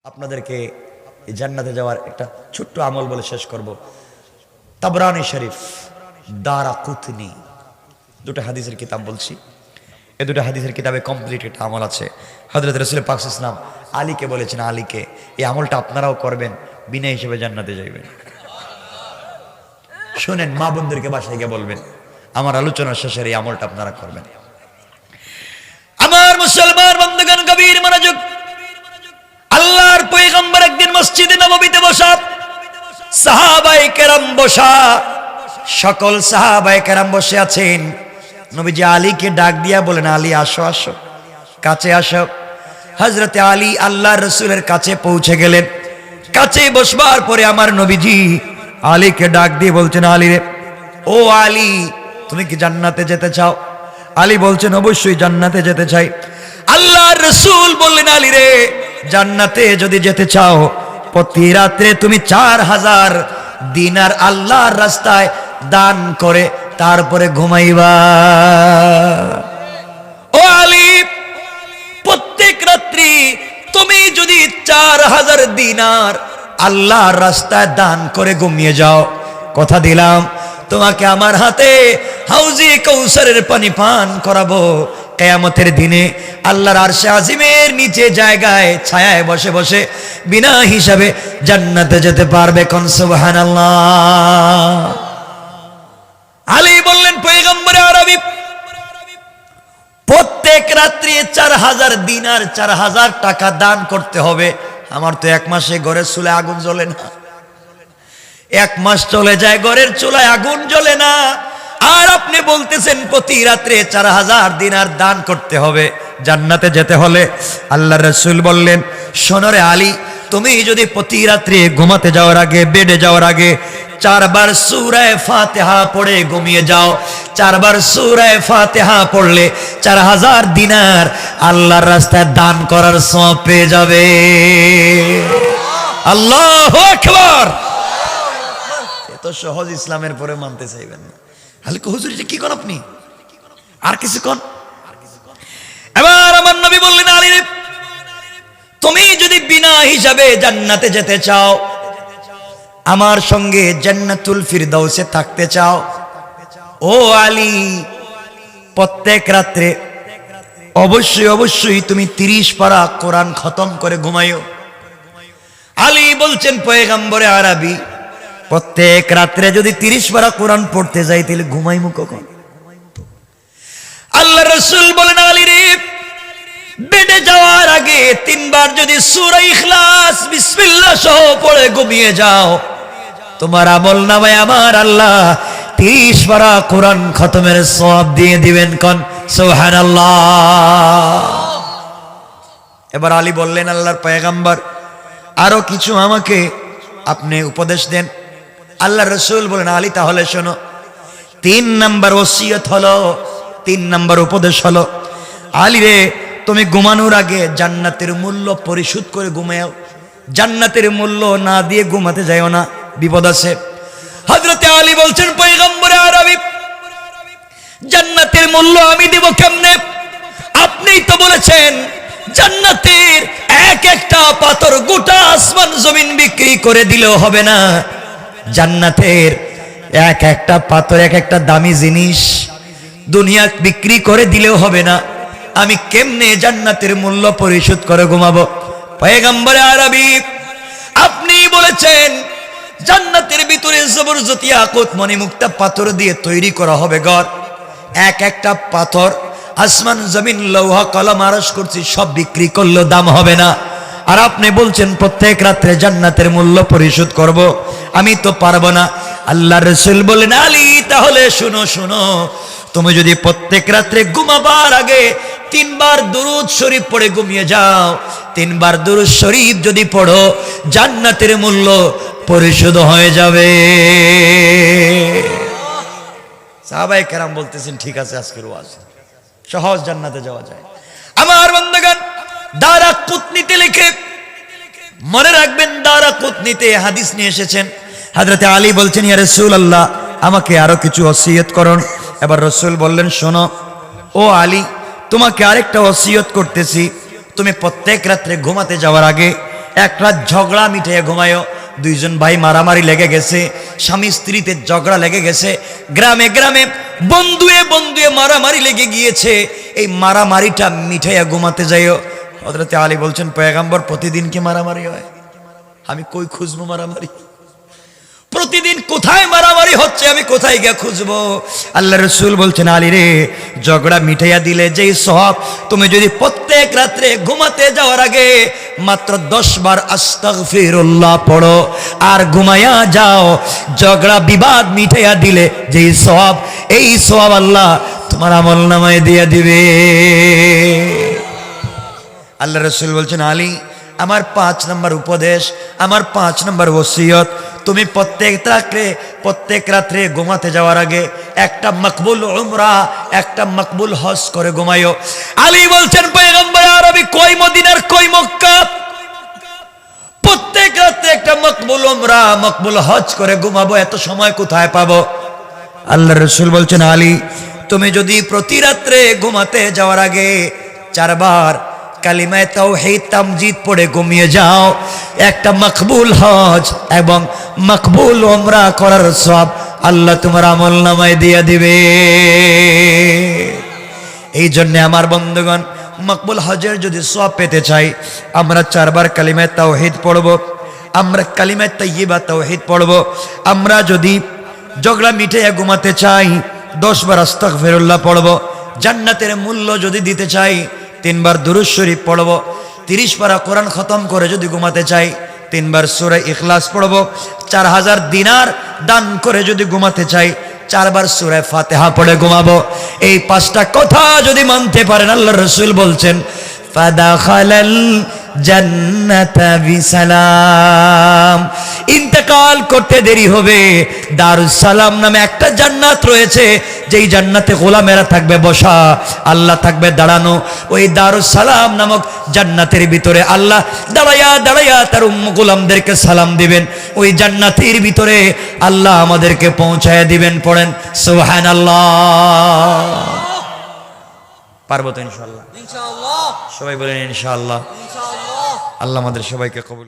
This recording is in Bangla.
আপনাদেরকে এই জান্নাতে যাওয়ার একটা ছোট্ট আমল বলে শেষ করব। তাবরানী শরীফ, দারাকুতনি, দুটো হাদিসের কিতাব বলছি। এই দুটো হাদিসের কিতাবে কমপ্লিট একটা আমল আছে। হযরত রাসূল পাক সাল্লাল্লাহু আলাইহি ওয়াসাল্লাম আলীকে বলেছেন, আলীকে এই আমলটা আপনারাও করবেন, বিনা হিসেবে জান্নাতে যাইবেন। শুনেন, মা বোনদেরকে বাসায় গিয়ে বলবেন, আমার আলোচনার শেষের এই আমলটা আপনারা করবেন। আমার মুসলমান বন্ধুগণ, গভীর মনোযোগ। আল্লাহর পয়গম্বর একদিন মসজিদে নববীতে বসা, সাহাবায়ে কেরাম বসা, সকল সাহাবায়ে কেরাম বসে আছেন। নবীজি আলীকে ডাক দিয়া বলেন, আলী আসো আসো, কাছে আসো। হযরতে আলী আল্লাহর রাসূলের কাছে পৌঁছে গেলেন। কাছে বসবার পরে আমার নবীজি আলীকে ডাক দিয়ে বলছেন, আলী রে, ও আলী, তুমি কি জান্নাতে যেতে চাও? আলী বলছেন, অবশ্যই জান্নাতে যেতে চাই। আল্লাহর রাসূল বললেন, আলী রে, জান্নাতে যদি যেতে চাও, প্রতি রাত্রে তুমি 4000 দিনার আল্লাহর রাস্তায় দান করে তারপরে ঘুমাইবা। ও আলী, প্রত্যেক রাত্রি তুমি যদি 4000 দিনার আল্লাহর রাস্তায় দান করে ঘুমিয়ে যাও, কথা দিলাম তোমাকে আমার হাতে হাউজে কাউসারের পানি পান করাবো। কিয়ামতের দিনে আল্লাহর আরশে আজিমের নিচে জায়গায় ছায়ায় বসে বসে বিনা হিসাবে জান্নাতে যেতে পারবে। কোন সুবহানাল্লাহ। আলী বললেন, পয়গম্বরে আরবি, প্রত্যেক রাত্রি 4000 দিনার 4000 টাকা দান করতে হবে। আমার তো এক মাসে ঘরের চুলায় আগুন জ্বলে না, এক মাস চলে যায় ঘরের চুলায় আগুন জ্বলে না, আর আপনি বলতেছেন প্রতি রাত্রে 4000 দিনার দান করতে হবে জান্নাতে যেতে হলে। আল্লাহর রাসূল বললেন, শোনো রে আলী, তুমি যদি প্রতি রাত্রে ঘুমাতে যাওয়ার আগে, বেডে যাওয়ার আগে 4 বার সূরা ফাতিহা পড়ে ঘুমিয়ে যাও, 4 বার সূরা ফাতিহা পড়লে 4000 দিনার আল্লাহর রাস্তায় দান করার সওয়াব পেয়ে যাবে। আল্লাহু আকবার। এত সহজ ইসলামের পরে মানতে চাইবেন না। হালকা হুজুর, এটা কি কোন আপনি আর কিছু কোন? এবার আমার নবী বললেন, আলী রে, তুমি যদি বিনা হিসাবে জান্নাতে যেতে চাও, আমার সঙ্গে জান্নাতুল ফিরদাউসে থাকতে চাও, ও আলী, প্রত্যেক রাত্রে অবশ্যই অবশ্যই তুমি 30 পারা কোরআন খতম করে ঘুমাইও। আলী বলছেন, পয়গম্বরে আরবি, প্রত্যেক রাত্রে যদি 30 পারা কোরআন পড়তে যাই তাহলে ঘুমাইমু কখন? আল্লাহর রাসূল বলেন, আলী রে, বেডে যাওয়ার আগে 3 বার যদি সূরা ইখলাস বিসমিল্লাহ সহ পড়ে ঘুমিয়ে যাও, তোমার আমল নামায় আমার আল্লাহ 30 পারা কোরআন খতমের সওয়াব দিয়ে দিবেন। কোন সুবহানাল্লাহ। এবার আলী বললেন, আল্লাহর পয়গম্বর, আরো কিছু আমাকে আপনি উপদেশ দেন। আল্লাহর রাসূল বলেন, আলী, তাহলে শোনো, 3 নাম্বার ওসিয়ত হলো, 3 নাম্বার উপদেশ হলো, আলী রে, তুমি ঘুমানোর আগে জান্নাতের মূল্য পরিশোধ করে ঘুমাও। জান্নাতের মূল্য না দিয়ে ঘুমাতে যাও না, বিপদ আছে। হযরতে আলী বলছেন, পয়গম্বরে আরবি, জান্নাতের মূল্য আমি দেব কেমনে? আপনিই তো বলেছেন জান্নাতের এক একটা পাথর গোটা আসমান জমিন বিক্রি করে দিলেও হবে না। জান্নাতের এক একটা পাথর, এক একটা দামি জিনিস দুনিয়া বিক্রি করে দিলেও হবে না। আমি কেমনে জান্নাতের মূল্য পরিশোধ করে ঘুমাবো? পয়গম্বরে আরবি, আপনি বলেছেন জান্নাতের ভিতরে জবরদস্ত ইয়াকুত মণিমুক্তা পাথর দিয়ে তৈরি করা হবে ঘর। এক একটা পাথর আসমান জমিন লৌহ কলম আরশ কুরসি সব বিক্রি করলেও দাম হবে না। আর আপনি বলছেন প্রত্যেক রাত্রে জান্নাতের মূল্য পরিশোধ করব, আমি তো পারবো না। আল্লাহর রাসূল বলেন, আলী, তাহলে শুনো শুনো, তুমি যদি প্রত্যেক রাত্রে ঘুমাবার আগে 3 বার দুরূদ শরীফ পড়ে ঘুমিয়ে যাও, 3 বার দুরূদ শরীফ যদি পড়ো, জান্নাতের মূল্য পরিশোধ হয়ে যাবে। সাহাবায়ে কেরাম বলতেছেন, ঠিক আছে, আজকের ওয়াজ সহজ, জান্নাতে যাওয়া যায়। আমার বন্ধুগণ, দারাকুতনিতে লিখে মনে রাখবেন, দারাকুতনিতে হাদিস নিয়ে এসেছেন। হযরতে আলী বলছেন, ইয়া রাসূলুল্লাহ, আমাকে আরো কিছু ওসিয়ত করুন। এবার রাসূল বললেন, শোনো ও আলী, তোমাকে আরেকটা ওসিয়ত করতেছি, তুমি প্রত্যেক রাত্রে ঘুমাতে যাওয়ার আগে এক রাত ঝগড়া মিটাইয়া ঘুমায়ো। দুইজন ভাই মারামারি লেগে গেছে, স্বামী স্ত্রীতে ঝগড়া লেগে গেছে, গ্রামে গ্রামে বন্ধুয়ে বন্ধুয়ে মারামারি লেগে গিয়েছে। এই মারামারিটা মিটাইয়া ঘুমাতে যাইও। হযরত আলী বলছেন, পয়গম্বর প্রতিদিন কি মারামারি হয়? আমি কই খুঁজবো মারামারি? প্রতিদিন কোথায় মারামারি হচ্ছে, আমি কোথায় গিয়ে খুঁজবো? আল্লাহ রাসূল বলছেন, আলী রে, ঝগড়া মিটাইয়া দিলে যেই সওয়াব, তুমি যদি প্রত্যেক রাত্রে ঘুমাতে যাওয়ার আগে মাত্র 10 বার আস্তাগফিরুল্লাহ পড়ো আর ঘুমায়া যাও, ঝগড়া বিবাদ মিটাইয়া দিলে যেই সওয়াব, এই সওয়াব আল্লাহ তোমার আমলনামায় দিয়ে দিবে। আল্লাহ রাসূল বলছেন, আলী, আমার 5 নম্বর উপদেশ, আমার 5 নম্বর ওসিয়ত, তুমি প্রত্যেক রাত্রে ঘুমাতে যাওয়ার আগে একটা মকবুল উমরা, একটা মকবুল হজ করে ঘুমাইও। আলী বলছেন, পয়গম্বর আরবি কই মদিনার কই মক্কা, প্রত্যেক রাত্রে একটা মকবুল উমরা মকবুল হজ করে ঘুমাবো, এত সময় কোথায় পাবো? আল্লাহ রাসূল বলছেন, আলী, তুমি যদি প্রতি রাত্রে ঘুমাতে যাওয়ার আগে 4 বার কালিমায়ে তাওহীদ তামজিদ পড়ে ঘুমিয়ে যাও, একটা মকবুল হজ এবং মকবুল উমরা করার সওয়াব আল্লাহ তোমার আমলনামায় দিয়ে দিবে। এই জন্য আমার বন্ধুগণ, মকবুল হজের যদি সওয়াব পেতে চাই, আমরা 4 বার কালিমায়ে তাওহীদ পড়ব, আমরা কালিমায়ে তাইয়্যিবা তাওহীদ পড়ব। আমরা যদি ঝগড়া মিটাইয়া ঘুমাতে চাই, 10 বার আস্তাগফিরুল্লাহ পড়ব। জান্নাতের মূল্য যদি দিতে চাই, 3 বার দুরূদ শরীফ পড়ব। 30 পারা কোরআন খতম করে যদি ঘুমাতে চাই, 3 বার সূরা ইখলাস পড়ব। 4000 দিনার দান করে যদি ঘুমাতে চাই, 4 বার সূরা ফাতিহা পড়ে ঘুমাবো। এই 5টা কথা যদি মানতে পারেন, আল্লাহর রাসূল বলছেন, ফাদাখালাল জান্নাতা বিসালাম, ইন্তেকাল করতে দেরি হবে, দারুস সালাম নামে একটা জান্নাত রয়েছে, যেই জান্নাতে গোলামেরা থাকবে বসা, আল্লাহ থাকবে দাঁড়ানো। ওই দারুস সালাম নামক জান্নাতের ভিতরে আল্লাহ দাঁড়ায়া দাঁড়ায়া তার গোলামদেরকে সালাম দিবেন। ওই জান্নাতের ভিতরে আল্লাহ আমাদেরকে পৌঁছায় দিবেন। পড়েন সুবহানাল্লাহ। পারবো তো ইনশাআল্লাহ? ইনশাআল্লাহ। সবাই বলেন ইনশাআল্লাহ। ইনশাআল্লাহ। আল্লাহ আমাদের সবাইকে কবুল